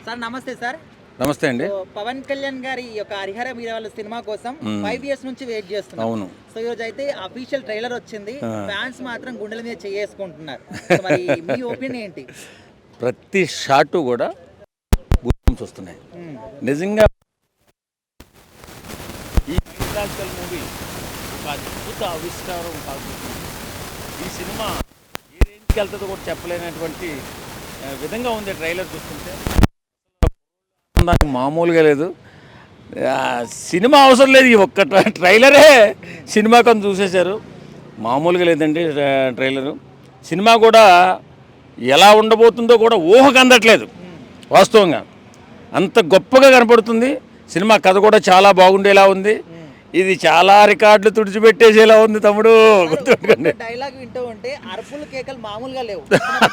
Sir నమస్తే sir. నమస్తే అండి. పవన్ కళ్యాణ్ గారి యొక్క హరిహర వీరవాళ్ళ సినిమా కోసం 5 years నుంచి వెయిట్ చేస్తున్నాం. అవును. సో ఈ రోజు అయితే అఫీషియల్ ట్రైలర్ వచ్చింది. ఫ్యాన్స్ మాత్రం గుండెల మీద చేసుకుంటున్నారు. మరి మీ ఒపీనియన్ ఏంటి? ప్రతి షాటు కూడా గూస్బంప్స్ వస్తున్నాయి నిజంగా. ఈ హిస్టారికల్ మూవీ ఒక అద్భుత ఆవిష్కారం కాకపోతుంది. ఈ సినిమా ఏ రేంజ్కి వెళ్తుందో కూడా చెప్పలేనటువంటి విధంగా ఉంది. ట్రైలర్ చూస్తుంటే దానికి మామూలుగా లేదు. సినిమా అవసరం లేదు, ఈ ఒక్క ట్రైలరే సినిమా కొంత చూసేశారు. మామూలుగా లేదండి ట్రైలరు. సినిమా కూడా ఎలా ఉండబోతుందో కూడా ఊహకు అందట్లేదు. వాస్తవంగా అంత గొప్పగా కనపడుతుంది. సినిమా కథ కూడా చాలా బాగుండేలా ఉంది. ఇది చాలా రికార్డులు తుడిచిపెట్టేసేలా ఉంది తమ్ముడు. డైలాగ్ వింటూ ఉంటే అరుపులు కేకలు మామూలుగా లేవు.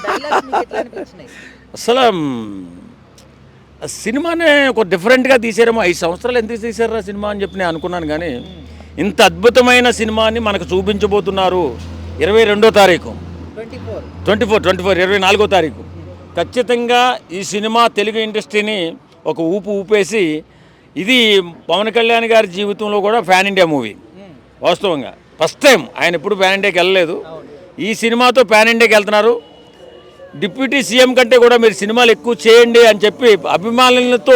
డైలాగ్స్ మీకు ఎట్లా అనిపించినాయి? అసలు సినిమానే ఒక డిఫరెంట్గా తీసారేమో. 5 సంవత్సరాలు ఎందుకు తీసారా సినిమా అని చెప్పి నేను అనుకున్నాను. కానీ ఇంత అద్భుతమైన సినిమాని మనకు చూపించబోతున్నారు 22వ తారీఖు, 24వ తారీఖు. ఖచ్చితంగా ఈ సినిమా తెలుగు ఇండస్ట్రీని ఒక ఊపేసి, ఇది పవన్ కళ్యాణ్ గారి జీవితంలో కూడా ఫ్యాన్ ఇండియా మూవీ. వాస్తవంగా ఫస్ట్ టైం ఆయన ఎప్పుడు ఫ్యాన్ ఇండియాకి వెళ్ళలేదు. ఈ సినిమాతో ఫ్యాన్ ఇండియాకి వెళ్తున్నారు. డిప్యూటీ సీఎం కంటే కూడా మీరు సినిమాలు ఎక్కువ చేయండి అని చెప్పి అభిమానులతో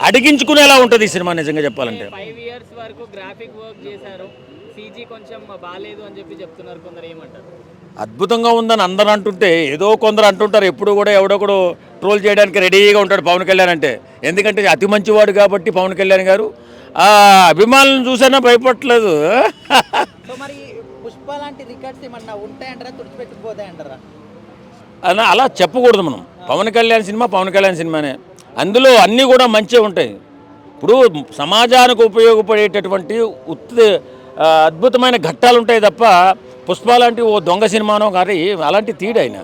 అడిగించుకునేలా ఉంటుంది ఈ సినిమా. నిజంగా చెప్పాలంటే 5 years వరకు గ్రాఫిక్ వర్క్ చేశారు, సీజీ కొంచెం బాగాలేదు అని చెప్పి చెప్తున్నారు కొందరు. ఏమంటారు? అద్భుతంగా ఉందని అందరూ అంటుంటే ఏదో కొందరు అంటుంటారు. ఎప్పుడు కూడా ఎవడొకడు ట్రోల్ చేయడానికి రెడీగా ఉంటాడు పవన్ కళ్యాణ్ అంటే. ఎందుకంటే అతి మంచివాడు కాబట్టి పవన్ కళ్యాణ్ గారు ఆ అభిమానులను చూసైనా భయపడట్లేదు. సో మరి పుష్ప లాంటి రికార్డ్స్ ఏమన్నా ఉంటాయంటారా, తుడిచిపెట్టుకుపోతాయంటారా? అలా చెప్పకూడదు మనం. పవన్ కళ్యాణ్ సినిమానే. అందులో అన్నీ కూడా మంచిగా ఉంటాయి. ఇప్పుడు సమాజానికి ఉపయోగపడేటటువంటి అద్భుతమైన ఘట్టాలు ఉంటాయి తప్ప పుష్ప లాంటి ఓ దొంగ సినిమానో కానీ అలాంటి తీడు ఆయన.